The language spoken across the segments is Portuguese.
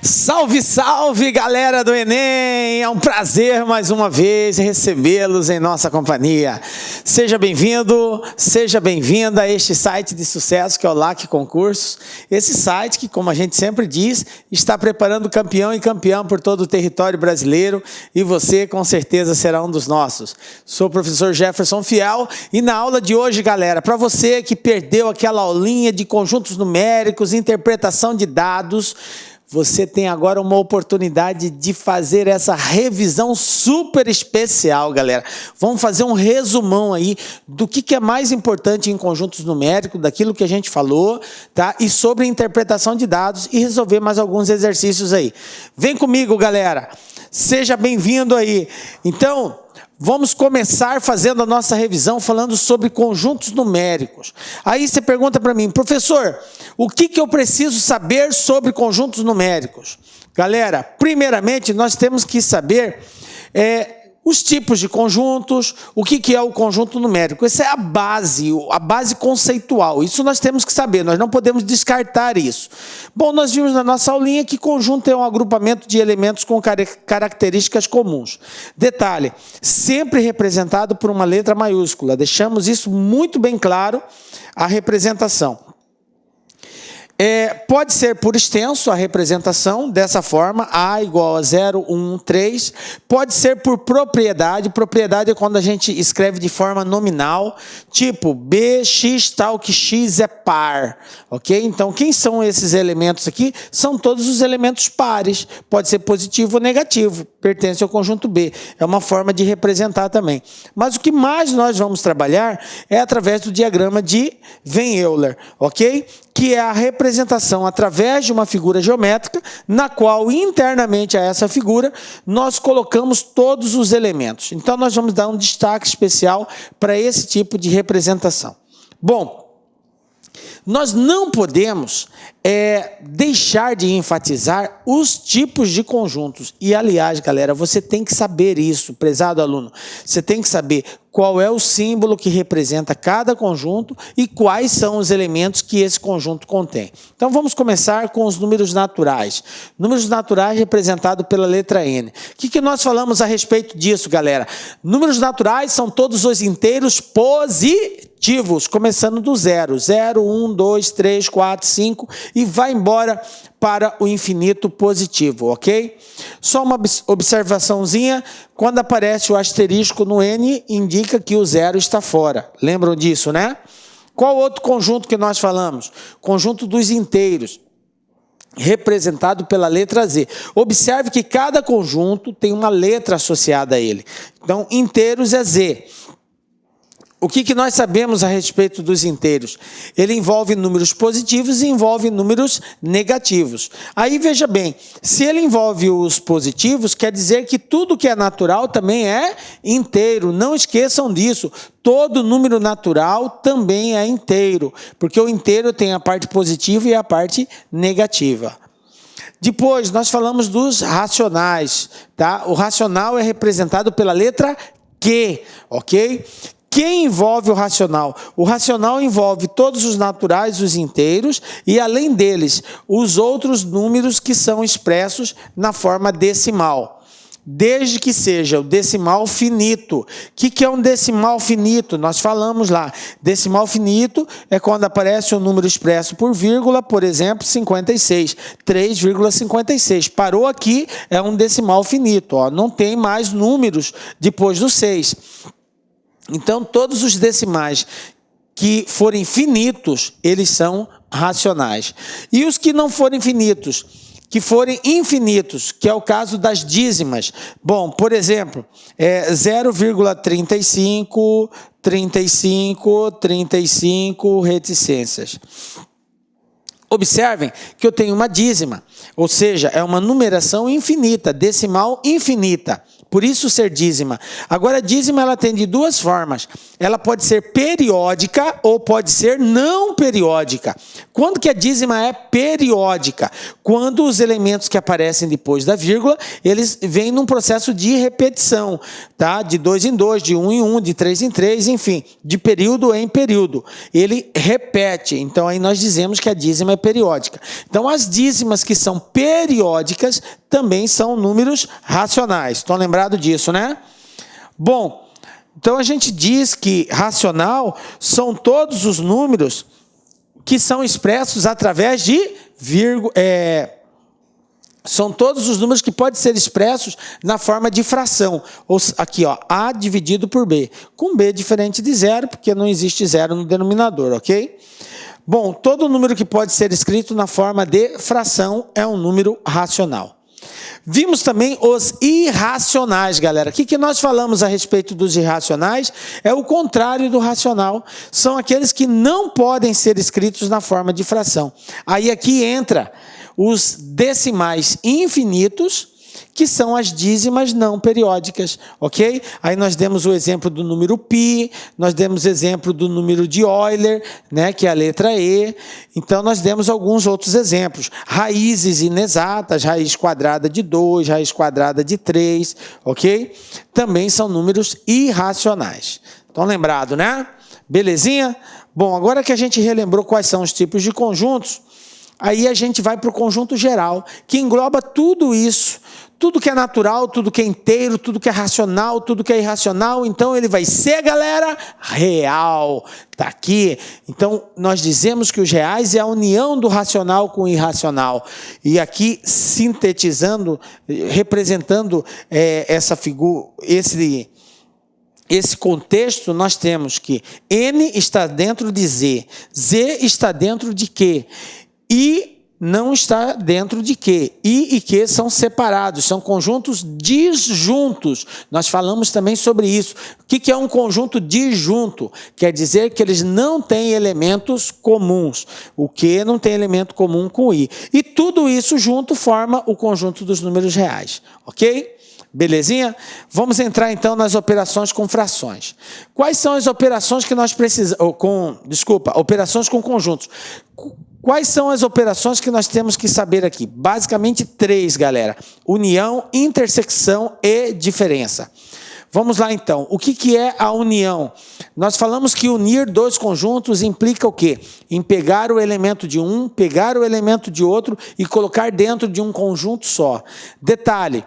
Salve, salve, galera do Enem! É um prazer mais uma vez recebê-los em nossa companhia. Seja bem-vindo, seja bem-vinda a este site de sucesso que é o LAC Concursos. Esse site que, como a gente sempre diz, está preparando campeão e campeã por todo o território brasileiro e você, com certeza, será um dos nossos. Sou o professor Jefferson Fiel e na aula de hoje, galera, para você que perdeu aquela aulinha de conjuntos numéricos, interpretação de dados, você tem agora uma oportunidade de fazer essa revisão super especial, galera. Vamos fazer um resumão aí do que é mais importante em conjuntos numéricos, daquilo que a gente falou, tá? E sobre interpretação de dados e resolver mais alguns exercícios aí. Vem comigo, galera. Seja bem-vindo aí. Então, vamos começar fazendo a nossa revisão falando sobre conjuntos numéricos. Aí você pergunta para mim, professor, o que eu preciso saber sobre conjuntos numéricos? Galera, primeiramente nós temos que saber os tipos de conjuntos, o que é o conjunto numérico. Essa é a base conceitual. Isso nós temos que saber, nós não podemos descartar isso. Bom, nós vimos na nossa aulinha que conjunto é um agrupamento de elementos com características comuns. Detalhe, sempre representado por uma letra maiúscula. Deixamos isso muito bem claro, a representação. Pode ser por extenso a representação, dessa forma, A igual a 0, 1, 3. Pode ser por propriedade. Propriedade é quando a gente escreve de forma nominal, tipo B, X, tal que X é par. Ok? Então, quem são esses elementos aqui? São todos os elementos pares. Pode ser positivo ou negativo. Pertence ao conjunto B. É uma forma de representar também. Mas o que mais nós vamos trabalhar é através do diagrama de Van Euler. Ok? Que é a representação através de uma figura geométrica, na qual, internamente a essa figura, nós colocamos todos os elementos. Então, nós vamos dar um destaque especial para esse tipo de representação. Bom, nós não podemos deixar de enfatizar os tipos de conjuntos. E, aliás, galera, você tem que saber isso, prezado aluno. Você tem que saber qual é o símbolo que representa cada conjunto e quais são os elementos que esse conjunto contém. Então, vamos começar com os números naturais. Números naturais representados pela letra N. O que nós falamos a respeito disso, galera? Números naturais são todos os inteiros positivos, começando do 0. 0, 1, 2, 3, 4, 5 e vai embora para o infinito positivo, ok? Só uma observaçãozinha, quando aparece o asterisco no N, indica que o 0 está fora. Lembram disso, né? Qual outro conjunto que nós falamos? Conjunto dos inteiros, representado pela letra Z. Observe que cada conjunto tem uma letra associada a ele. Então, inteiros é Z. O que nós sabemos a respeito dos inteiros? Ele envolve números positivos e envolve números negativos. Aí, veja bem, se ele envolve os positivos, quer dizer que tudo que é natural também é inteiro. Não esqueçam disso. Todo número natural também é inteiro, porque o inteiro tem a parte positiva e a parte negativa. Depois, nós falamos dos racionais, tá? O racional é representado pela letra Q, ok? Quem envolve o racional? O racional envolve todos os naturais, os inteiros, e além deles, os outros números que são expressos na forma decimal. Desde que seja o decimal finito. O que é um decimal finito? Nós falamos lá. Decimal finito é quando aparece um número expresso por vírgula, por exemplo, 56. 3,56. Parou aqui, é um decimal finito. Ó. Não tem mais números depois do 6. Então, todos os decimais que forem finitos, eles são racionais. E os que não forem finitos, que forem infinitos, que é o caso das dízimas. Bom, por exemplo, 0,35, 35, 35 reticências. Observem que eu tenho uma dízima, ou seja, é uma numeração infinita, decimal infinita. Por isso ser dízima. Agora, a dízima ela tem de duas formas. Ela pode ser periódica ou pode ser não periódica. Quando que a dízima é periódica? Quando os elementos que aparecem depois da vírgula, eles vêm num processo de repetição, tá? De 2 em 2, de 1 em 1, de 3 em 3, enfim, de período em período. Ele repete. Então, aí nós dizemos que a dízima é periódica. Então, as dízimas que são periódicas também são números racionais. Estão lembrados disso, né? Bom, então a gente diz que racional são todos os números que são expressos através de vírgula. São todos os números que podem ser expressos na forma de fração. Aqui, ó, A dividido por B. Com B diferente de zero, porque não existe zero no denominador, ok? Bom, todo número que pode ser escrito na forma de fração é um número racional. Vimos também os irracionais, galera. O que nós falamos a respeito dos irracionais? É o contrário do racional. São aqueles que não podem ser escritos na forma de fração. Aí aqui entra os decimais infinitos, que são as dízimas não periódicas, ok? Aí nós demos o exemplo do número π, nós demos o exemplo do número de Euler, né, que é a letra E. Então, nós demos alguns outros exemplos. Raízes inexatas, raiz quadrada de 2, raiz quadrada de 3, ok? Também são números irracionais. Estão lembrados, né? Belezinha? Bom, agora que a gente relembrou quais são os tipos de conjuntos, aí a gente vai para o conjunto geral, que engloba tudo isso, tudo que é natural, tudo que é inteiro, tudo que é racional, tudo que é irracional. Então, ele vai ser, galera, real. Está aqui. Então, nós dizemos que os reais é a união do racional com o irracional. E aqui, sintetizando, representando essa figura, esse contexto, nós temos que N está dentro de Z, Z está dentro de Q, I não está dentro de Q. I e Q são separados, são conjuntos disjuntos. Nós falamos também sobre isso. O que é um conjunto disjunto? Quer dizer que eles não têm elementos comuns. O Q não tem elemento comum com o I. E tudo isso junto forma o conjunto dos números reais. Ok? Belezinha? Vamos entrar então nas operações com frações. Quais são as operações que nós precisamos... operações com conjuntos. Quais são as operações que nós temos que saber aqui? Basicamente 3, galera. União, intersecção e diferença. Vamos lá, então. O que é a união? Nós falamos que unir dois conjuntos implica o quê? Em pegar o elemento de um, pegar o elemento de outro e colocar dentro de um conjunto só. Detalhe.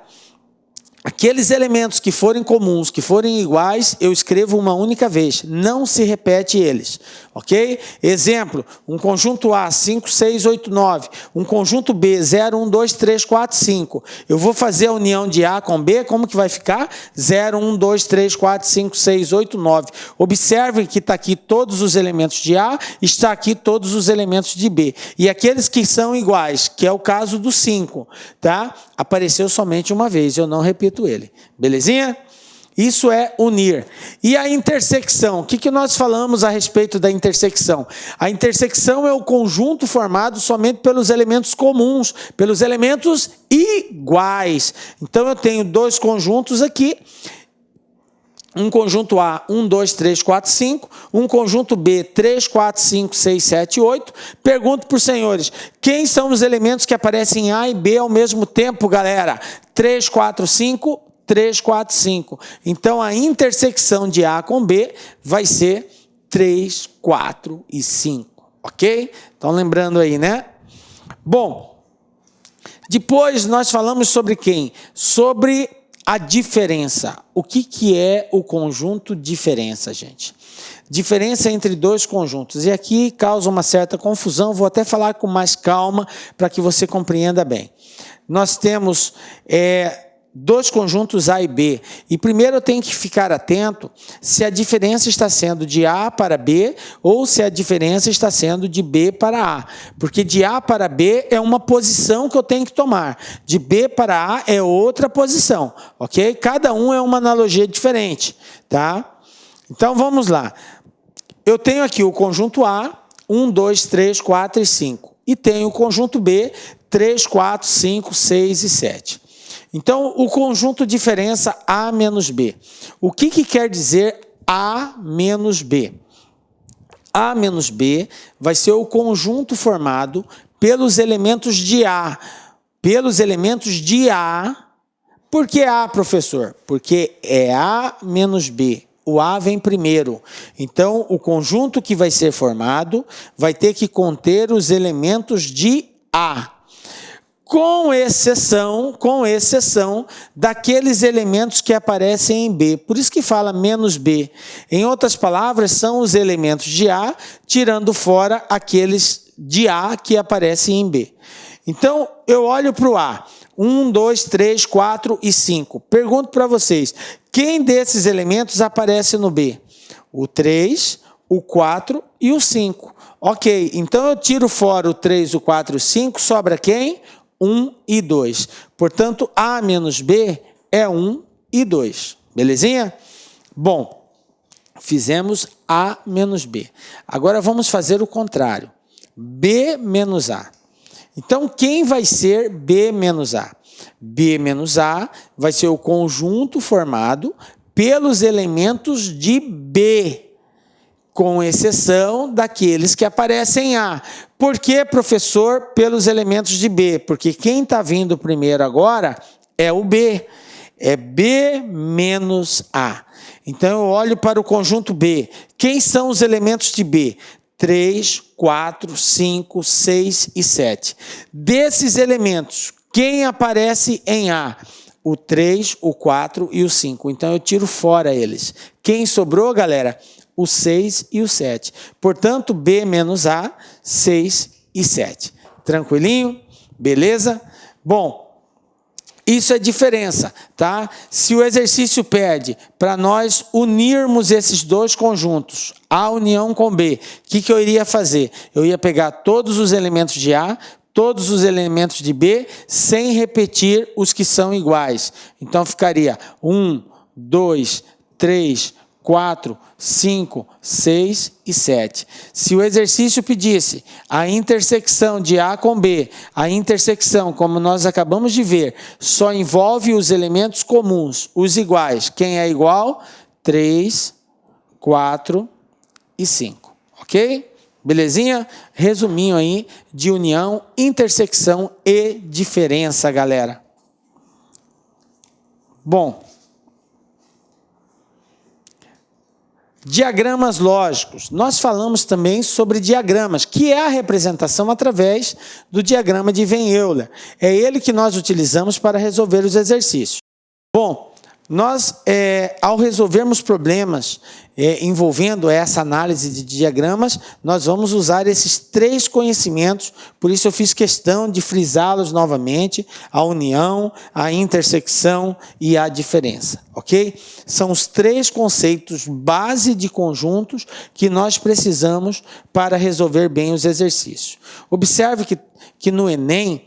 Aqueles elementos que forem comuns, que forem iguais, eu escrevo uma única vez. Não se repete eles. Ok? Exemplo, um conjunto A, 5, 6, 8, 9. Um conjunto B, 0, 1, 2, 3, 4, 5. Eu vou fazer a união de A com B, como que vai ficar? 0, 1, 2, 3, 4, 5, 6, 8, 9. Observem que está aqui todos os elementos de A, está aqui todos os elementos de B. E aqueles que são iguais, que é o caso do 5, tá? Apareceu somente uma vez, eu não repito ele. Belezinha? Isso é unir. E a intersecção? O que nós falamos a respeito da intersecção? A intersecção é o conjunto formado somente pelos elementos comuns, pelos elementos iguais. Então, eu tenho dois conjuntos aqui. Um conjunto A, 1, 2, 3, 4, 5. Um conjunto B, 3, 4, 5, 6, 7, 8. Pergunto para os senhores, quem são os elementos que aparecem em A e B ao mesmo tempo, galera? 3, 4, 5, 3, 4, 5. Então, a intersecção de A com B vai ser 3, 4 e 5. Ok? Estão lembrando aí, né? Bom, depois nós falamos sobre quem? Sobre a diferença. O que é o conjunto diferença, gente? Diferença entre dois conjuntos. E aqui causa uma certa confusão, vou até falar com mais calma para que você compreenda bem. Nós temos dois conjuntos A e B. E primeiro eu tenho que ficar atento se a diferença está sendo de A para B ou se a diferença está sendo de B para A. Porque de A para B é uma posição que eu tenho que tomar. De B para A é outra posição. Ok? Cada um é uma analogia diferente. Tá? Então vamos lá. Eu tenho aqui o conjunto A, 1, 2, 3, 4 e 5. E tenho o conjunto B, 3, 4, 5, 6 e 7. Então, o conjunto diferença A menos B. O que quer dizer A menos B? A menos B vai ser o conjunto formado pelos elementos de A. Pelos elementos de A. Por que A, professor? Porque é A menos B. O A vem primeiro. Então, o conjunto que vai ser formado vai ter que conter os elementos de A. Com exceção daqueles elementos que aparecem em B. Por isso que fala menos B. Em outras palavras, são os elementos de A, tirando fora aqueles de A que aparecem em B. Então, eu olho para o A. 1, 2, 3, 4 e 5. Pergunto para vocês, quem desses elementos aparece no B? O 3, o 4 e o 5. Ok, então eu tiro fora o 3, o 4 e o 5, sobra quem? 1 e 2. Portanto, A menos B é 1 e 2. Belezinha? Bom, fizemos A menos B. Agora vamos fazer o contrário. B menos A. Então, quem vai ser B menos A? B menos A vai ser o conjunto formado pelos elementos de B, com exceção daqueles que aparecem em A. Por que, professor, pelos elementos de B? Porque quem está vindo primeiro agora é o B. É B menos A. Então, eu olho para o conjunto B. Quem são os elementos de B? 3, 4, 5, 6 e 7. Desses elementos, quem aparece em A? O 3, o 4 e o 5. Então, eu tiro fora eles. Quem sobrou, galera? O 6 e o 7. Portanto, B menos A, 6 e 7. Tranquilinho? Beleza? Bom, isso é diferença, tá? Se o exercício pede para nós unirmos esses dois conjuntos, A união com B, o que eu iria fazer? Eu ia pegar todos os elementos de A, todos os elementos de B, sem repetir os que são iguais. Então, ficaria 1, 2, 3, 4, 5, 6 e 7. Se o exercício pedisse a intersecção de A com B, a intersecção, como nós acabamos de ver, só envolve os elementos comuns, os iguais. Quem é igual? 3, 4 e 5. Ok? Belezinha? Resuminho aí de união, intersecção e diferença, galera. Bom, diagramas lógicos. Nós falamos também sobre diagramas, que é a representação através do diagrama de Venn Euler. É ele que nós utilizamos para resolver os exercícios. Bom, nós, ao resolvermos problemas envolvendo essa análise de diagramas, nós vamos usar esses três conhecimentos, por isso eu fiz questão de frisá-los novamente, a união, a intersecção e a diferença, ok? São os três conceitos base de conjuntos que nós precisamos para resolver bem os exercícios. Observe que no Enem,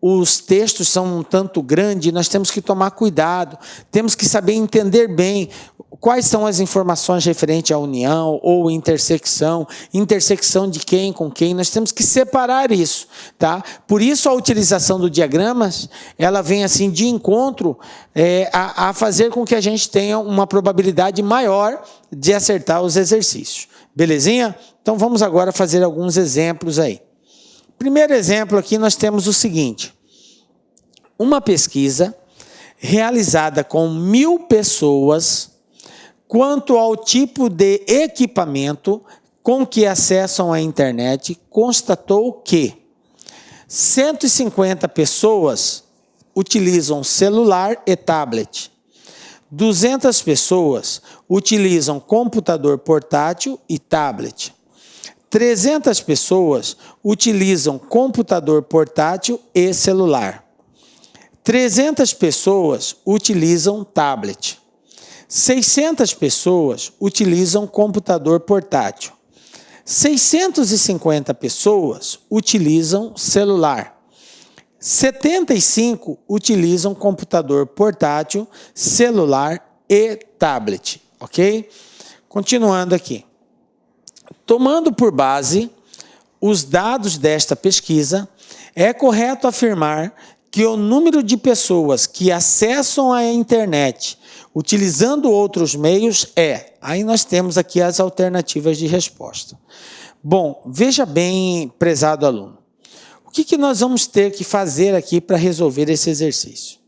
os textos são um tanto grandes, nós temos que tomar cuidado, temos que saber entender bem quais são as informações referentes à união ou intersecção de quem com quem, nós temos que separar isso, tá? Por isso a utilização do diagramas, ela vem assim de encontro a fazer com que a gente tenha uma probabilidade maior de acertar os exercícios. Belezinha? Então vamos agora fazer alguns exemplos aí. Primeiro exemplo aqui nós temos o seguinte, uma pesquisa realizada com 1.000 pessoas quanto ao tipo de equipamento com que acessam a internet, constatou que 150 pessoas utilizam celular e tablet, 200 pessoas utilizam computador portátil e tablet, 300 pessoas utilizam computador portátil e celular. 300 pessoas utilizam tablet. 600 pessoas utilizam computador portátil. 650 pessoas utilizam celular. 75 utilizam computador portátil, celular e tablet. Ok? Continuando aqui. Tomando por base os dados desta pesquisa, é correto afirmar que o número de pessoas que acessam a internet utilizando outros meios é... Aí nós temos aqui as alternativas de resposta. Bom, veja bem, prezado aluno. O que nós vamos ter que fazer aqui para resolver esse exercício?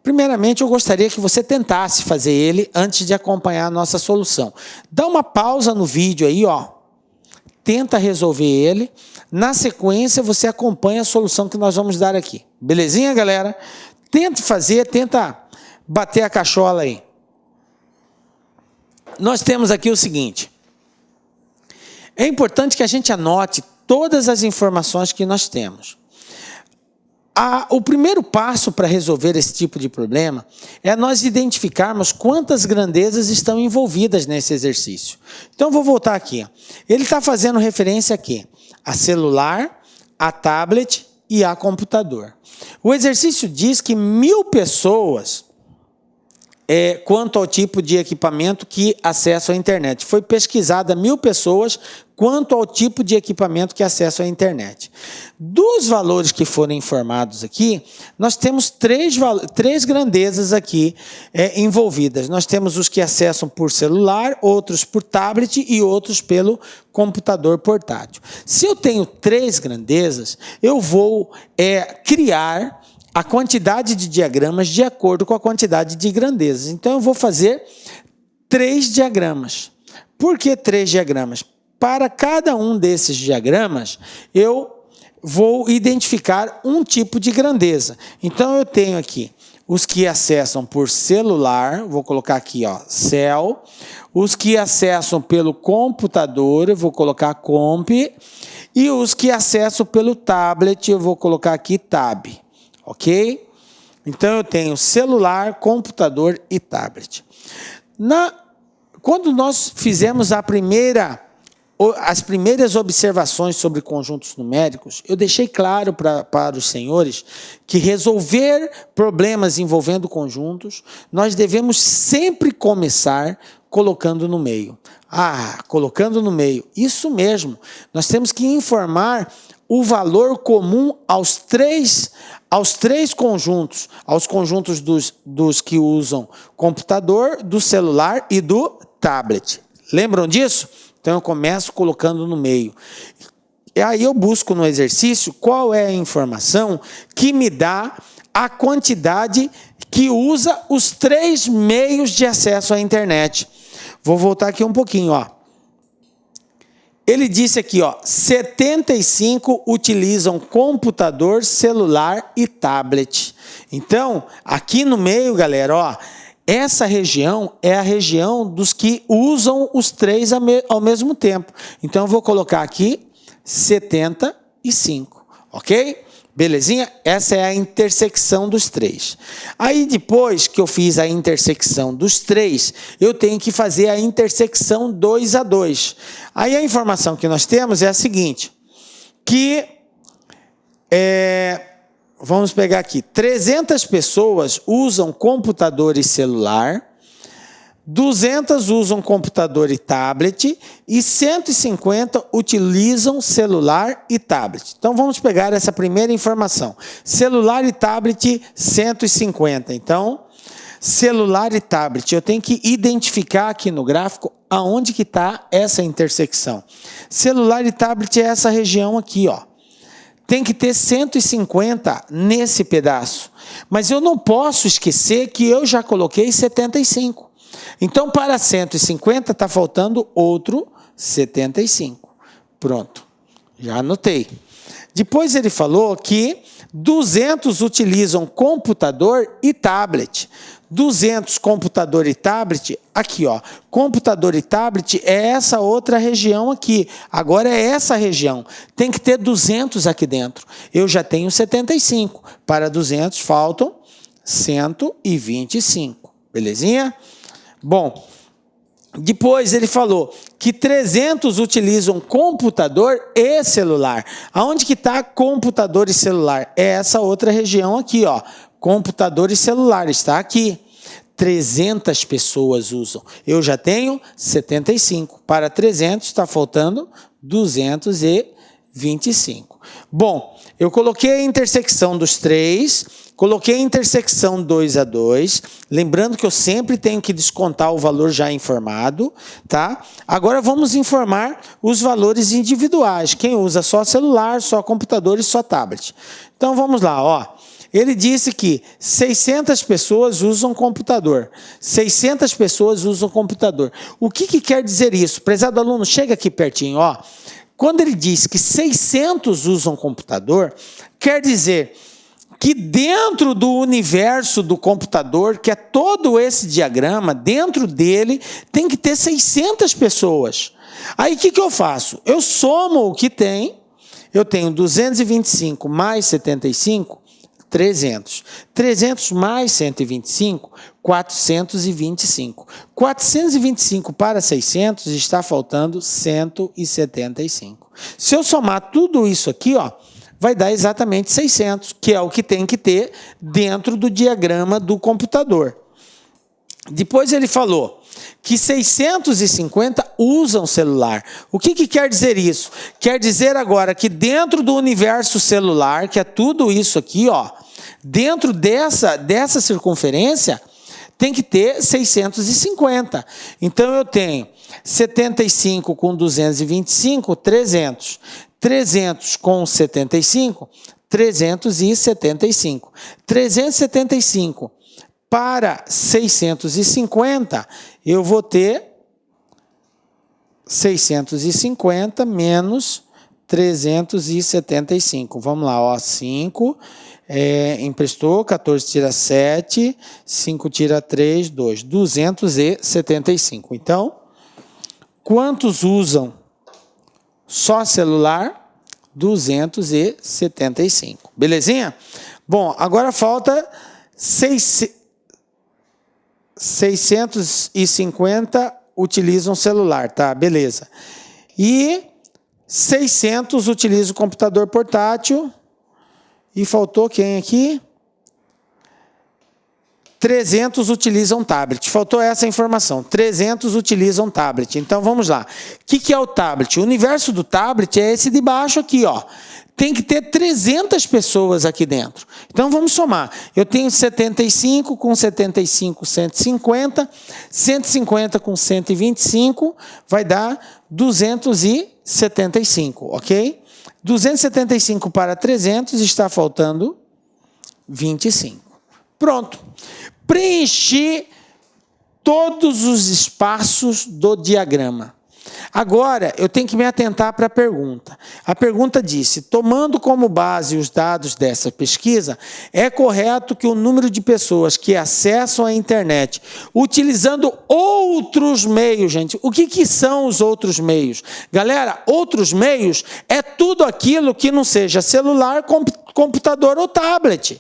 Primeiramente, eu gostaria que você tentasse fazer ele antes de acompanhar a nossa solução. Dá uma pausa no vídeo aí, ó. Tenta resolver ele. Na sequência, você acompanha a solução que nós vamos dar aqui. Belezinha, galera? Tenta fazer, tenta bater a cachola aí. Nós temos aqui o seguinte. É importante que a gente anote todas as informações que nós temos. O primeiro passo para resolver esse tipo de problema é nós identificarmos quantas grandezas estão envolvidas nesse exercício. Então, vou voltar aqui. Ele está fazendo referência aqui a celular, a tablet e a computador. O exercício diz que 1000 pessoas, quanto ao tipo de equipamento que acessam a internet. Foi pesquisada 1000 pessoas quanto ao tipo de equipamento que acessam a internet. Dos valores que foram informados aqui, nós temos três grandezas aqui envolvidas. Nós temos os que acessam por celular, outros por tablet e outros pelo computador portátil. Se eu tenho 3 grandezas, eu vou criar a quantidade de diagramas de acordo com a quantidade de grandezas. Então, eu vou fazer 3 diagramas. Por que 3 diagramas? Para cada um desses diagramas, eu vou identificar um tipo de grandeza. Então, eu tenho aqui os que acessam por celular, vou colocar aqui, ó, cell. Os que acessam pelo computador, eu vou colocar comp. E os que acessam pelo tablet, eu vou colocar aqui tab. Ok? Então, eu tenho celular, computador e tablet. Quando nós fizemos as primeiras observações sobre conjuntos numéricos, eu deixei claro para os senhores que resolver problemas envolvendo conjuntos, nós devemos sempre começar colocando no meio. Colocando no meio. Isso mesmo. Nós temos que informar o valor comum aos três conjuntos, aos conjuntos dos que usam computador, do celular e do tablet. Lembram disso? Então, eu começo colocando no meio. E aí eu busco no exercício qual é a informação que me dá a quantidade que usa os 3 meios de acesso à internet. Vou voltar aqui um pouquinho, ó. Ele disse aqui, ó, 75 utilizam computador, celular e tablet. Então, aqui no meio, galera, ó, essa região é a região dos que usam os 3 ao mesmo tempo. Então, eu vou colocar aqui 75, ok? Belezinha? Essa é a intersecção dos 3. Aí, depois que eu fiz a intersecção dos 3, eu tenho que fazer a intersecção 2 a 2. Aí, a informação que nós temos é a seguinte, que vamos pegar aqui, 300 pessoas usam computador e celular, 200 usam computador e tablet e 150 utilizam celular e tablet. Então, vamos pegar essa primeira informação. Celular e tablet, 150. Então, celular e tablet. Eu tenho que identificar aqui no gráfico aonde que está essa intersecção. Celular e tablet é essa região aqui, ó. Tem que ter 150 nesse pedaço. Mas eu não posso esquecer que eu já coloquei 75. Então, para 150, está faltando outro 75. Pronto, já anotei. Depois ele falou que 200 utilizam computador e tablet. 200 computador e tablet, aqui, ó. Computador e tablet é essa outra região aqui. Agora é essa região. Tem que ter 200 aqui dentro. Eu já tenho 75. Para 200 faltam 125. Belezinha? Bom, depois ele falou que 300 utilizam computador e celular. Aonde que está computador e celular? É essa outra região aqui, ó. Computador e celular, está aqui. 300 pessoas usam. Eu já tenho 75. Para 300 está faltando 225. 25. Bom, eu coloquei a intersecção dos 3, coloquei a intersecção 2 a 2, lembrando que eu sempre tenho que descontar o valor já informado, tá? Agora vamos informar os valores individuais, quem usa só celular, só computador e só tablet. Então vamos lá, ó. Ele disse que 600 pessoas usam computador. 600 pessoas usam computador. O que quer dizer isso? Prezado aluno, chega aqui pertinho, ó. Quando ele diz que 600 usam computador, quer dizer que dentro do universo do computador, que é todo esse diagrama, dentro dele tem que ter 600 pessoas. Aí o que eu faço? Eu somo o que tem, eu tenho 225 mais 75, 300. 300 mais 125, 425. 425 para 600 está faltando 175. Se eu somar tudo isso aqui, ó, vai dar exatamente 600, que é o que tem que ter dentro do diagrama do computador. Depois ele falou que 650 usam celular. O que quer dizer isso? Quer dizer agora que dentro do universo celular, que é tudo isso aqui, ó, dentro dessa circunferência, tem que ter 650. Então, eu tenho 75 com 225, 300. 300 com 75, 375. 375 para 650, eu vou ter 650 menos 375. Vamos lá, ó, 5... emprestou, 14 tira 7, 5 tira 3, 2, 275. Então, quantos usam só celular? 275. Belezinha? Bom, agora falta 650 utilizam celular, tá? Beleza. E 600 utilizam computador portátil. E faltou quem aqui? 300 utilizam tablet. Faltou essa informação. 300 utilizam tablet. Então, vamos lá. O que é o tablet? O universo do tablet é esse de baixo aqui, ó. Tem que ter 300 pessoas aqui dentro. Então, vamos somar. Eu tenho 75 com 75, 150. 150 com 125 vai dar 275, ok? 275 para 300 está faltando 25. Pronto. Preenchi todos os espaços do diagrama. Agora, eu tenho que me atentar para a pergunta. A pergunta disse, tomando como base os dados dessa pesquisa, é correto que o número de pessoas que acessam a internet utilizando outros meios, gente. O que são os outros meios? Galera, outros meios é tudo aquilo que não seja celular, computador ou tablet.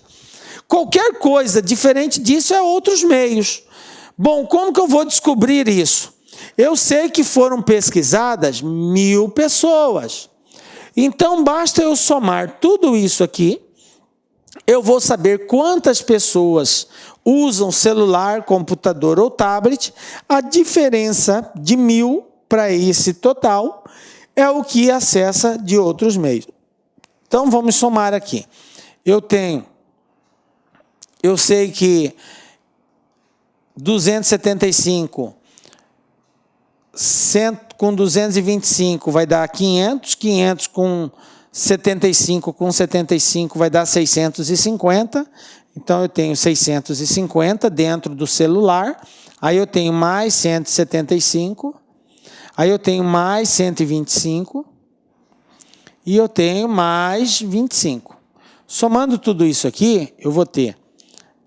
Qualquer coisa diferente disso é outros meios. Bom, como que eu vou descobrir isso? Eu sei que foram pesquisadas 1000 pessoas. Então, basta eu somar tudo isso aqui, eu vou saber quantas pessoas usam celular, computador ou tablet. A diferença de 1000 para esse total é o que acessa de outros meios. Então, vamos somar aqui. Eu sei que 275... 100 com 225 vai dar 500, 500 com 75 vai dar 650, então eu tenho 650 dentro do celular, aí eu tenho mais 175, aí eu tenho mais 125 e eu tenho mais 25. Somando tudo isso aqui, eu vou ter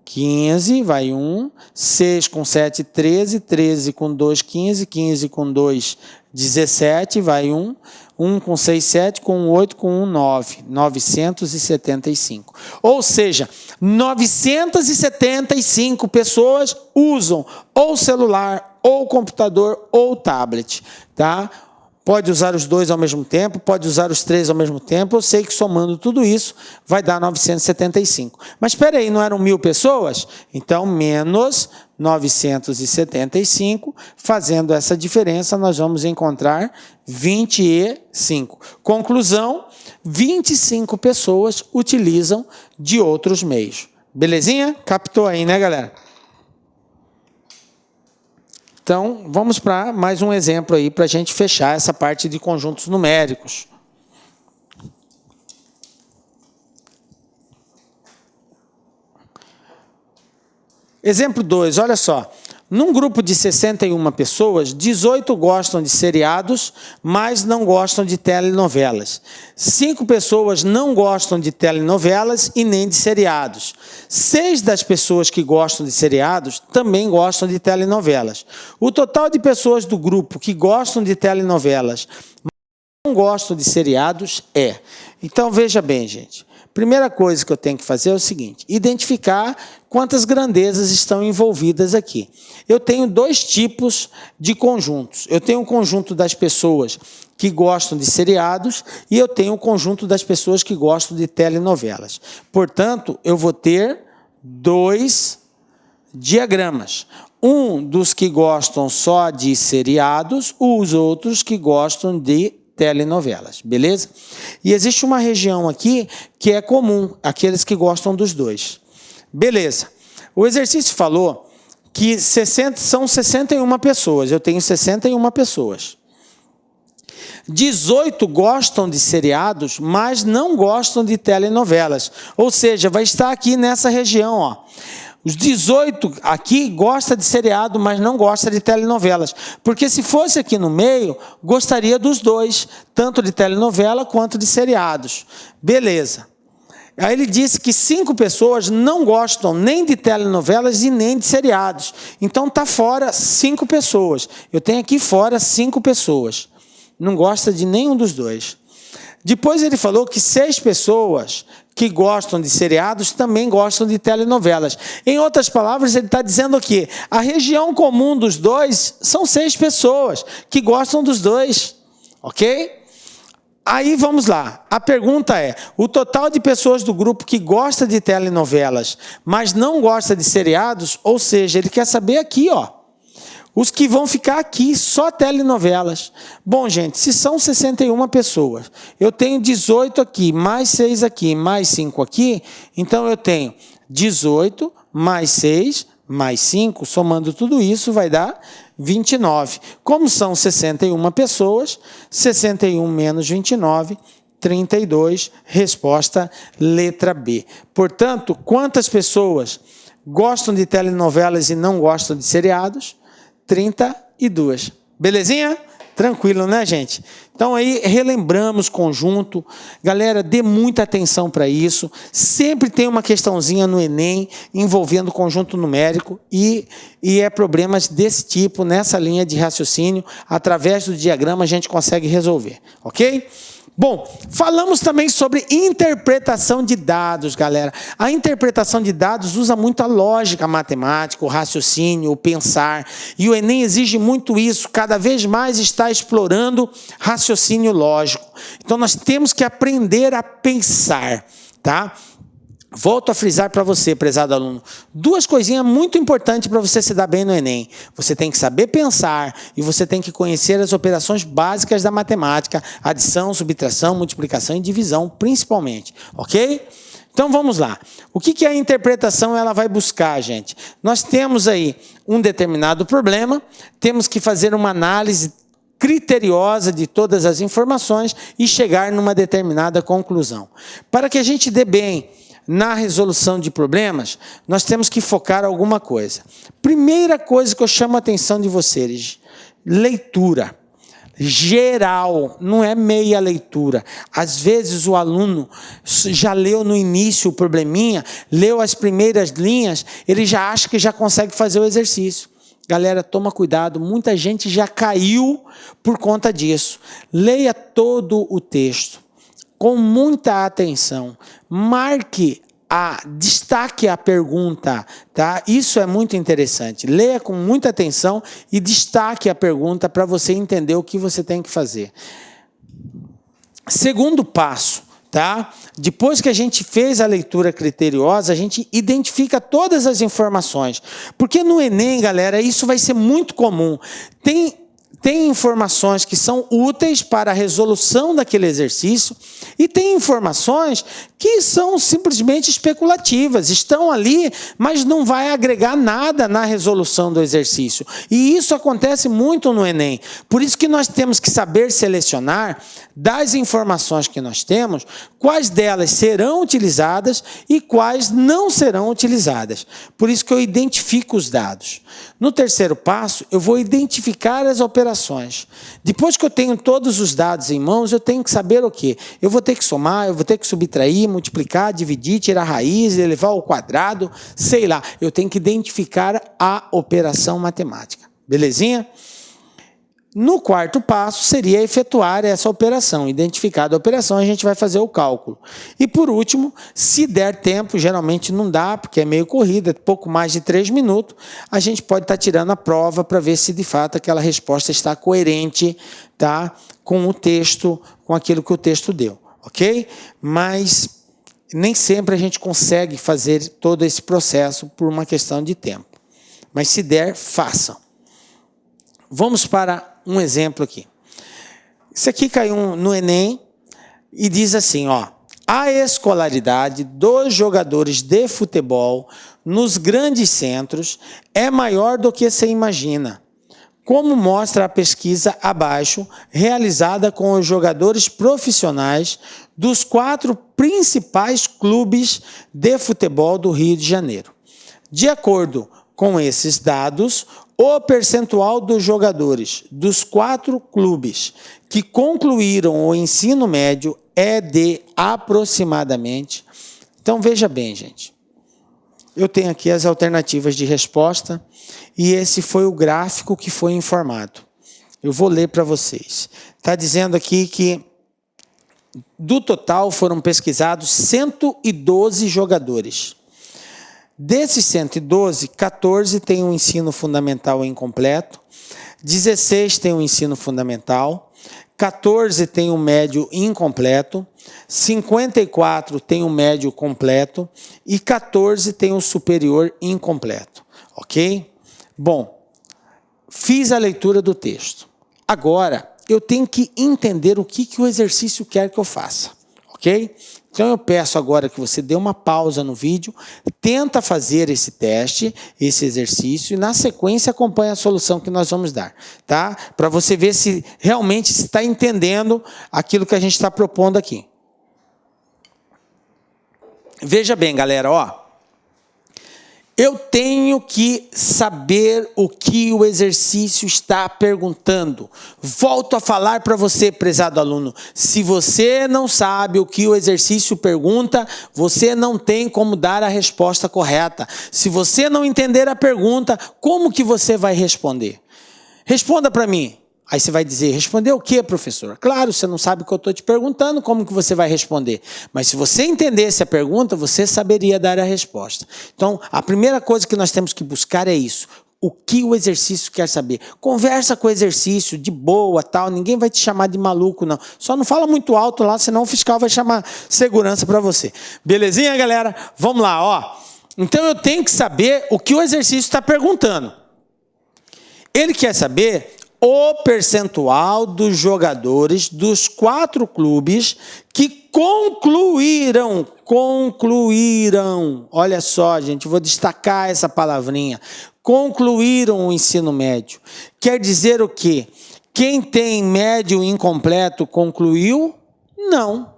15, vai 1, 6 com 7, 13, 13 com 2, 15, 15 com 2, 17, vai 1, 1 com 6, 7, com 8, com 1, 9, 975. Ou seja, 975 pessoas usam ou celular, ou computador, ou tablet, tá? Pode usar os 2 ao mesmo tempo, pode usar os 3 ao mesmo tempo. Eu sei que somando tudo isso vai dar 975. Mas espera aí, não eram 1.000 pessoas? Então, menos 975, fazendo essa diferença, nós vamos encontrar 25. Conclusão, 25 pessoas utilizam de outros meios. Belezinha? Captou aí, né, galera? Então, vamos para mais um exemplo aí para a gente fechar essa parte de conjuntos numéricos. Exemplo 2, olha só. Num grupo de 61 pessoas, 18 gostam de seriados, mas não gostam de telenovelas. 5 pessoas não gostam de telenovelas e nem de seriados. 6 das pessoas que gostam de seriados também gostam de telenovelas. O total de pessoas do grupo que gostam de telenovelas, mas não gostam de seriados é... Então, veja bem, gente. Primeira coisa que eu tenho que fazer é o seguinte, identificar quantas grandezas estão envolvidas aqui. Eu tenho 2 tipos de conjuntos. Eu tenho o conjunto das pessoas que gostam de seriados e eu tenho o conjunto das pessoas que gostam de telenovelas. Portanto, eu vou ter 2 diagramas. Um dos que gostam só de seriados, os outros que gostam de telenovelas, beleza? E existe uma região aqui que é comum, aqueles que gostam dos 2. Beleza. O exercício falou que são 61 pessoas, eu tenho 61 pessoas. 18 gostam de seriados, mas não gostam de telenovelas. Ou seja, vai estar aqui nessa região, ó. Os 18 aqui gostam de seriado, mas não gostam de telenovelas. Porque se fosse aqui no meio, gostaria dos 2, tanto de telenovela quanto de seriados. Beleza. Aí ele disse que 5 pessoas não gostam nem de telenovelas e nem de seriados. Então está fora 5 pessoas. Eu tenho aqui fora 5 pessoas. Não gosta de nenhum dos 2. Depois ele falou que 6 pessoas que gostam de seriados também gostam de telenovelas. Em outras palavras, ele está dizendo que a região comum dos 2 são 6 pessoas que gostam dos 2, ok? Aí vamos lá, a pergunta é, o total de pessoas do grupo que gosta de telenovelas, mas não gosta de seriados, ou seja, ele quer saber aqui, ó, os que vão ficar aqui, só telenovelas. Bom, gente, se são 61 pessoas, eu tenho 18 aqui, mais 6 aqui, mais 5 aqui, então eu tenho 18, mais 6, mais 5, somando tudo isso vai dar 29. Como são 61 pessoas, 61 menos 29, 32, resposta letra B. Portanto, quantas pessoas gostam de telenovelas e não gostam de seriados? 32. Belezinha? Tranquilo, né, gente? Então, aí, relembramos conjunto. Galera, dê muita atenção para isso. Sempre tem uma questãozinha no Enem envolvendo conjunto numérico e é problemas desse tipo, nessa linha de raciocínio. Através do diagrama, a gente consegue resolver, ok? Bom, falamos também sobre interpretação de dados, galera. A interpretação de dados usa muito a lógica matemática, o raciocínio, o pensar. E o Enem exige muito isso, cada vez mais está explorando raciocínio lógico. Então, nós temos que aprender a pensar, tá? Volto a frisar para você, prezado aluno, 2 coisinhas muito importantes para você se dar bem no Enem. Você tem que saber pensar e você tem que conhecer as operações básicas da matemática, adição, subtração, multiplicação e divisão, principalmente, ok? Então, vamos lá. O que a interpretação ela vai buscar, gente? Nós temos aí um determinado problema, temos que fazer uma análise criteriosa de todas as informações e chegar numa determinada conclusão. Para que a gente dê bem na resolução de problemas, nós temos que focar alguma coisa. Primeira coisa que eu chamo a atenção de vocês, leitura. Geral, não é meia leitura. Às vezes o aluno já leu no início o probleminha, leu as primeiras linhas, ele já acha que já consegue fazer o exercício. Galera, toma cuidado, muita gente já caiu por conta disso. Leia todo o texto com muita atenção, marque destaque a pergunta, tá? Isso é muito interessante. Leia com muita atenção e destaque a pergunta para você entender o que você tem que fazer. Segundo passo, tá? Depois que a gente fez a leitura criteriosa, a gente identifica todas as informações. Porque no Enem, galera, isso vai ser muito comum. Tem informações que são úteis para a resolução daquele exercício e tem informações que são simplesmente especulativas, estão ali, mas não vai agregar nada na resolução do exercício. E isso acontece muito no Enem. Por isso que nós temos que saber selecionar das informações que nós temos, quais delas serão utilizadas e quais não serão utilizadas. Por isso que eu identifico os dados. No terceiro passo, eu vou identificar as operações. Depois que eu tenho todos os dados em mãos, eu tenho que saber o quê? Eu vou ter que somar, eu vou ter que subtrair, multiplicar, dividir, tirar a raiz, elevar ao quadrado, sei lá. Eu tenho que identificar a operação matemática. Belezinha? No quarto passo, seria efetuar essa operação. Identificada a operação, a gente vai fazer o cálculo. E por último, se der tempo, geralmente não dá, porque é meio corrida, pouco mais de 3 minutos, a gente pode estar tirando a prova para ver se de fato aquela resposta está coerente, tá, com o texto, com aquilo que o texto deu, ok? Mas nem sempre a gente consegue fazer todo esse processo por uma questão de tempo. Mas se der, façam. Vamos para um exemplo aqui. Isso aqui caiu no Enem e diz assim, ó: a escolaridade dos jogadores de futebol nos grandes centros é maior do que se imagina, como mostra a pesquisa abaixo, realizada com os jogadores profissionais dos 4 principais clubes de futebol do Rio de Janeiro. De acordo com esses dados, o percentual dos jogadores dos 4 clubes que concluíram o ensino médio é de aproximadamente... Então, veja bem, gente. Eu tenho aqui as alternativas de resposta e esse foi o gráfico que foi informado. Eu vou ler para vocês. Está dizendo aqui que do total foram pesquisados 112 jogadores. Desses 112, 14 têm um ensino fundamental incompleto, 16 têm um ensino fundamental, 14 têm um médio incompleto, 54 têm um médio completo e 14 têm um superior incompleto, ok? Bom, fiz a leitura do texto. Agora, eu tenho que entender o que o exercício quer que eu faça, ok? Então, eu peço agora que você dê uma pausa no vídeo, tenta fazer esse teste, esse exercício, e na sequência acompanha a solução que nós vamos dar, tá? Para você ver se realmente está entendendo aquilo que a gente está propondo aqui. Veja bem, galera, ó. Eu tenho que saber o que o exercício está perguntando. Volto a falar para você, prezado aluno. Se você não sabe o que o exercício pergunta, você não tem como dar a resposta correta. Se você não entender a pergunta, como que você vai responder? Responda para mim. Aí você vai dizer, responder o quê, professor? Claro, você não sabe o que eu estou te perguntando, como que você vai responder? Mas se você entendesse a pergunta, você saberia dar a resposta. Então, a primeira coisa que nós temos que buscar é isso. O que o exercício quer saber? Conversa com o exercício, de boa, tal. Ninguém vai te chamar de maluco, não. Só não fala muito alto lá, senão o fiscal vai chamar segurança para você. Belezinha, galera? Vamos lá, ó. Então, eu tenho que saber o que o exercício está perguntando. Ele quer saber o percentual dos jogadores dos 4 clubes que concluíram, olha só, gente, vou destacar essa palavrinha, concluíram o ensino médio. Quer dizer o quê? Quem tem médio incompleto concluiu? Não.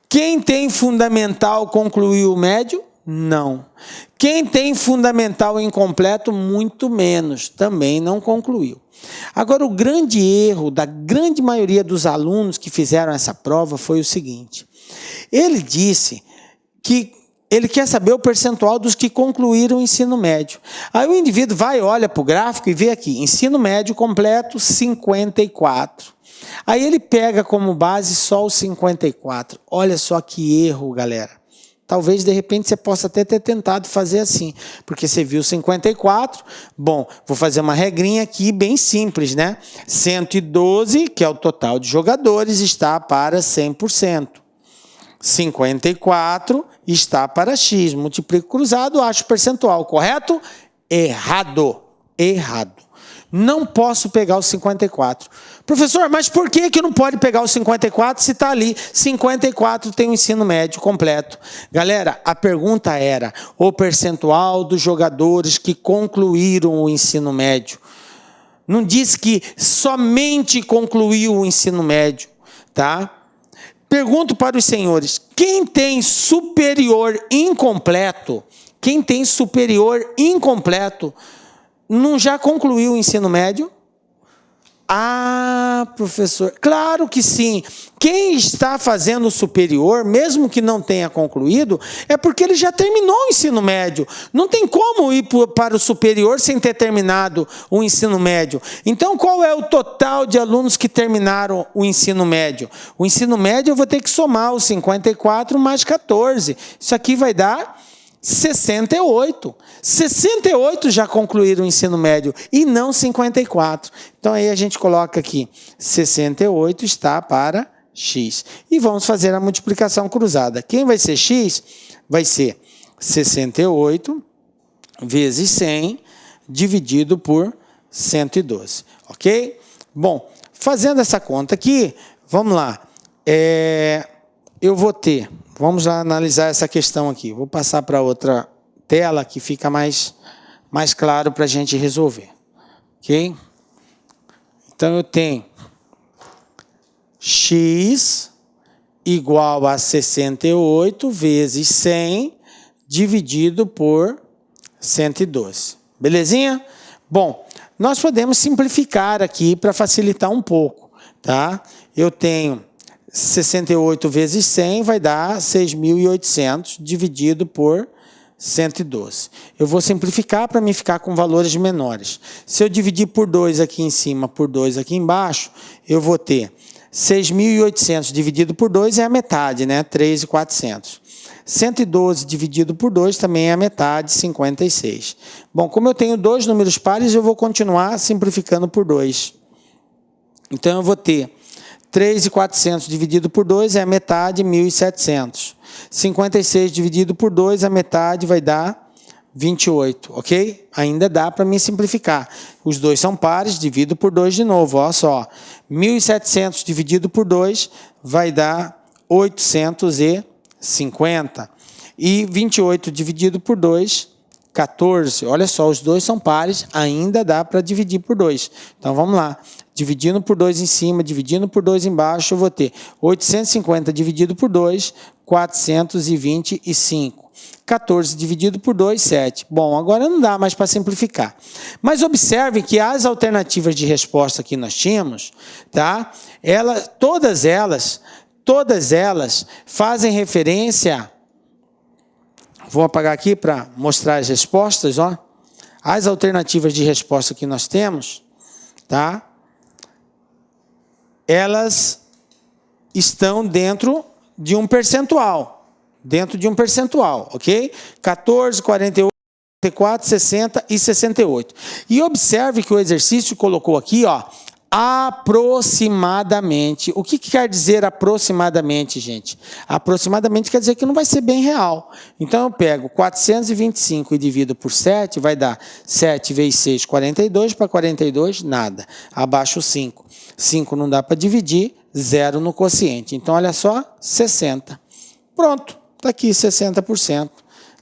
Quem tem fundamental concluiu o médio? Não. Quem tem fundamental incompleto, muito menos, também não concluiu. Agora, o grande erro da grande maioria dos alunos que fizeram essa prova foi o seguinte. Ele disse que ele quer saber o percentual dos que concluíram o ensino médio. Aí o indivíduo vai, olha para o gráfico e vê aqui, ensino médio completo, 54. Aí ele pega como base só os 54. Olha só que erro, galera. Talvez, de repente, você possa até ter tentado fazer assim, porque você viu 54. Bom, vou fazer uma regrinha aqui bem simples, né? 112, que é o total de jogadores, está para 100%. 54 está para X. Multiplico cruzado, acho percentual. Correto? Errado. Errado. Não posso pegar o 54. Professor, mas por que não pode pegar o 54 se está ali? 54 tem o ensino médio completo. Galera, a pergunta era o percentual dos jogadores que concluíram o ensino médio. Não diz que somente concluiu o ensino médio, tá? Pergunto para os senhores, quem tem superior incompleto, não já concluiu o ensino médio? Ah, professor, claro que sim. Quem está fazendo o superior, mesmo que não tenha concluído, é porque ele já terminou o ensino médio. Não tem como ir para o superior sem ter terminado o ensino médio. Então, qual é o total de alunos que terminaram o ensino médio? O ensino médio eu vou ter que somar os 54 mais 14. Isso aqui vai dar 68. 68 já concluíram o ensino médio e não 54. Então aí a gente coloca aqui 68 está para X. E vamos fazer a multiplicação cruzada. Quem vai ser X? Vai ser 68 vezes 100 dividido por 112. Ok? Bom, fazendo essa conta aqui, vamos lá. Eu vou ter... Vamos lá analisar essa questão aqui. Vou passar para outra tela que fica mais claro para a gente resolver. Ok? Então, eu tenho x igual a 68 vezes 100 dividido por 112. Belezinha? Bom, nós podemos simplificar aqui para facilitar um pouco. Tá? Eu tenho 68 vezes 100 vai dar 6.800 dividido por 112. Eu vou simplificar para me ficar com valores menores. Se eu dividir por 2 aqui em cima, por 2 aqui embaixo, eu vou ter 6.800 dividido por 2 é a metade, né? 3.400. 112 dividido por 2 também é a metade, 56. Bom, como eu tenho dois números pares, eu vou continuar simplificando por 2. Então, eu vou ter 3.400 dividido por 2 é a metade, 1.700. 56 dividido por 2, a metade vai dar 28, ok? Ainda dá para me simplificar. Os dois são pares, divido por 2 de novo, olha só. 1.700 dividido por 2 vai dar 850. E 28 dividido por 2, 14. Olha só, os dois são pares, ainda dá para dividir por 2. Então, vamos lá. Dividindo por 2 em cima, dividindo por 2 embaixo, eu vou ter 850 dividido por 2, 425. 14 dividido por 2, 7. Bom, agora não dá mais para simplificar. Mas observe que as alternativas de resposta que nós tínhamos, tá? Todas elas fazem referência... Vou apagar aqui para mostrar as respostas, ó. As alternativas de resposta que nós temos, tá? Elas estão dentro de um percentual. Ok? 14, 48, 44, 60 e 68. E observe que o exercício colocou aqui, ó, aproximadamente. O que quer dizer aproximadamente, gente? Aproximadamente quer dizer que não vai ser bem real. Então, eu pego 425 e divido por 7, vai dar 7 vezes 6, 42. Para 42, nada. Abaixo 5. 5 não dá para dividir, 0 no quociente. Então, olha só, 60. Pronto, está aqui 60%.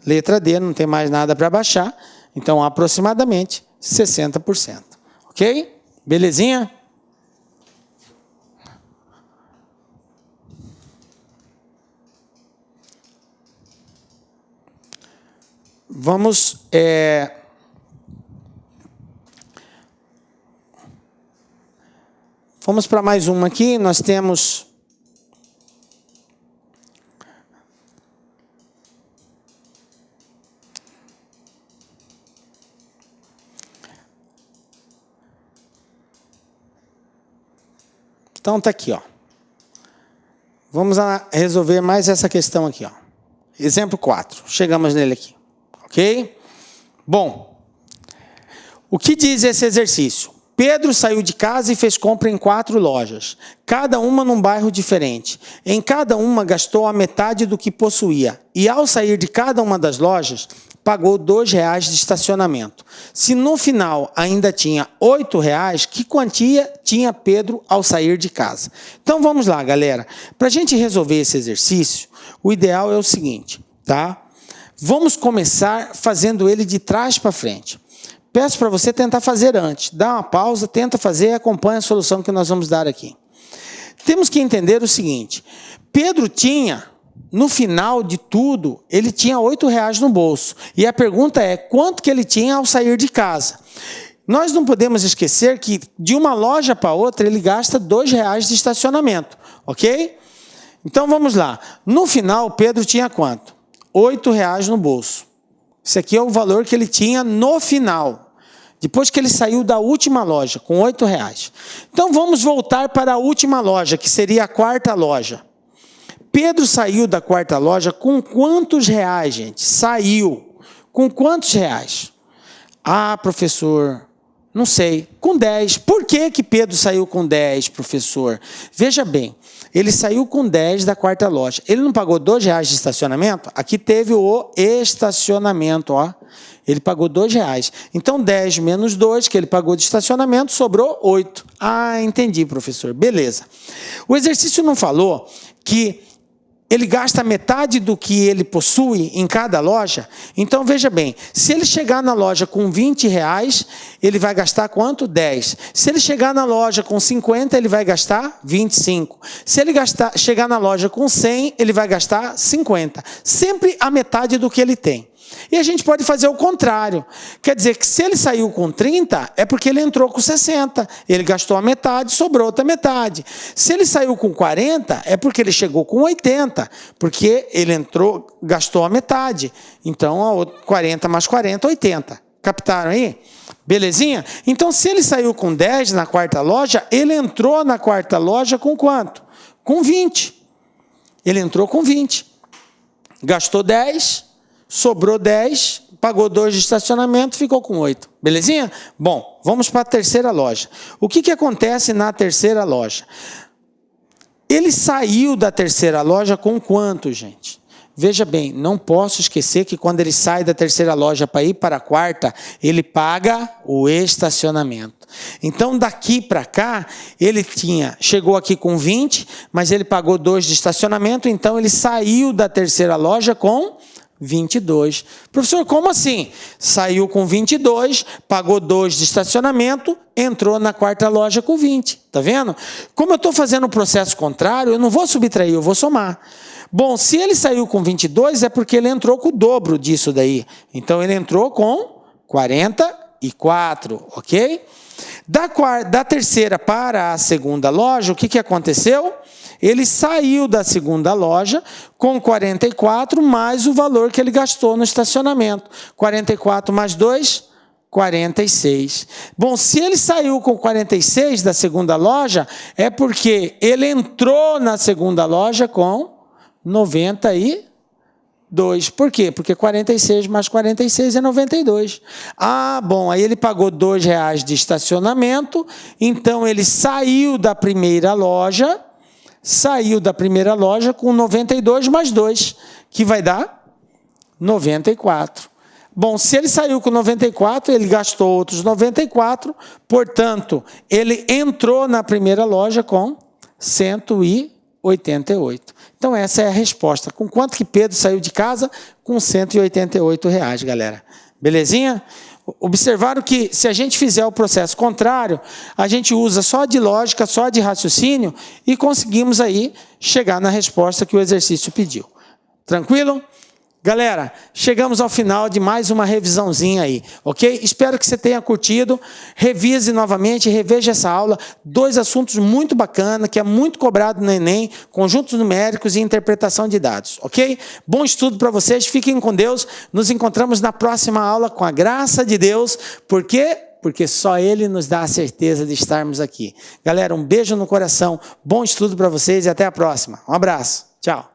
Letra D, não tem mais nada para baixar. Então, aproximadamente 60%. Ok? Belezinha? Vamos para mais uma aqui. Nós temos então, está aqui, ó. Vamos resolver mais essa questão aqui, ó. Exemplo 4. Chegamos nele aqui. Ok? Bom, o que diz esse exercício? Pedro saiu de casa e fez compra em 4 lojas, cada uma num bairro diferente. Em cada uma gastou a metade do que possuía. E ao sair de cada uma das lojas, pagou R$2 de estacionamento. Se no final ainda tinha R$8, que quantia tinha Pedro ao sair de casa? Então vamos lá, galera. Para a gente resolver esse exercício, o ideal é o seguinte, tá? Vamos começar fazendo ele de trás para frente. Peço para você tentar fazer antes. Dá uma pausa, tenta fazer e acompanha a solução que nós vamos dar aqui. Temos que entender o seguinte. Pedro tinha, no final de tudo, ele tinha R$8 no bolso. E a pergunta é, quanto que ele tinha ao sair de casa? Nós não podemos esquecer que de uma loja para outra ele gasta R$2 de estacionamento. Ok? Então vamos lá. No final, Pedro tinha quanto? R$8 no bolso. Esse aqui é o valor que ele tinha no final. Depois que ele saiu da última loja, com R$8. Então, vamos voltar para a última loja, que seria a 4ª loja. Pedro saiu da 4ª loja com quantos reais, gente? Saiu. Com quantos reais? Ah, professor, não sei. Com 10. Por que Pedro saiu com 10, professor? Veja bem, ele saiu com 10 da 4ª loja. Ele não pagou R$2 de estacionamento? Aqui teve o estacionamento, ó. Ele pagou R$2. Então, 10 menos 2, que ele pagou de estacionamento, sobrou 8. Ah, entendi, professor. Beleza. O exercício não falou que ele gasta metade do que ele possui em cada loja? Então, veja bem, se ele chegar na loja com R$20, ele vai gastar quanto? 10. Se ele chegar na loja com 50, ele vai gastar 25. Se ele chegar na loja com 100, ele vai gastar 50. Sempre a metade do que ele tem. E a gente pode fazer o contrário. Quer dizer que se ele saiu com 30, é porque ele entrou com 60. Ele gastou a metade, sobrou outra metade. Se ele saiu com 40, é porque ele chegou com 80. Porque ele entrou, gastou a metade. Então, 40 mais 40, 80. Captaram aí? Belezinha? Então, se ele saiu com 10 na 4ª loja, ele entrou na 4ª loja com quanto? Com 20. Ele entrou com 20. Gastou 10... sobrou 10, pagou 2 de estacionamento, ficou com 8. Belezinha? Bom, vamos para a 3ª loja. O que acontece na 3ª loja? Ele saiu da 3ª loja com quanto, gente? Veja bem, não posso esquecer que quando ele sai da 3ª loja para ir para a 4ª, ele paga o estacionamento. Então, daqui para cá, ele chegou aqui com 20, mas ele pagou 2 de estacionamento, então ele saiu da 3ª loja com 22. Professor, como assim? Saiu com 22, pagou 2 de estacionamento, entrou na 4ª loja com 20. Tá vendo? Como eu estou fazendo o processo contrário, eu não vou subtrair, eu vou somar. Bom, se ele saiu com 22, é porque ele entrou com o dobro disso daí. Então, ele entrou com 44, ok? Da 3ª para a 2ª loja, o que aconteceu? Ele saiu da 2ª loja com 44, mais o valor que ele gastou no estacionamento. 44 mais 2, 46. Bom, se ele saiu com 46 da 2ª loja, é porque ele entrou na 2ª loja com 92. Por quê? Porque 46 mais 46 é 92. Ah, bom, aí ele pagou R$2 de estacionamento, então ele saiu da primeira loja com 92 mais 2, que vai dar 94. Bom, se ele saiu com 94, ele gastou outros 94, portanto, ele entrou na primeira loja com 188. Então, essa é a resposta. Com quanto que Pedro saiu de casa? Com R$188, galera. Belezinha? Observaram que, se a gente fizer o processo contrário, a gente usa só de lógica, só de raciocínio, e conseguimos aí chegar na resposta que o exercício pediu. Tranquilo? Galera, chegamos ao final de mais uma revisãozinha aí, ok? Espero que você tenha curtido. Revise novamente, reveja essa aula. 2 assuntos muito bacanas, que é muito cobrado no Enem, conjuntos numéricos e interpretação de dados, ok? Bom estudo para vocês, fiquem com Deus. Nos encontramos na próxima aula com a graça de Deus. Por quê? Porque só Ele nos dá a certeza de estarmos aqui. Galera, um beijo no coração, bom estudo para vocês e até a próxima. Um abraço, tchau.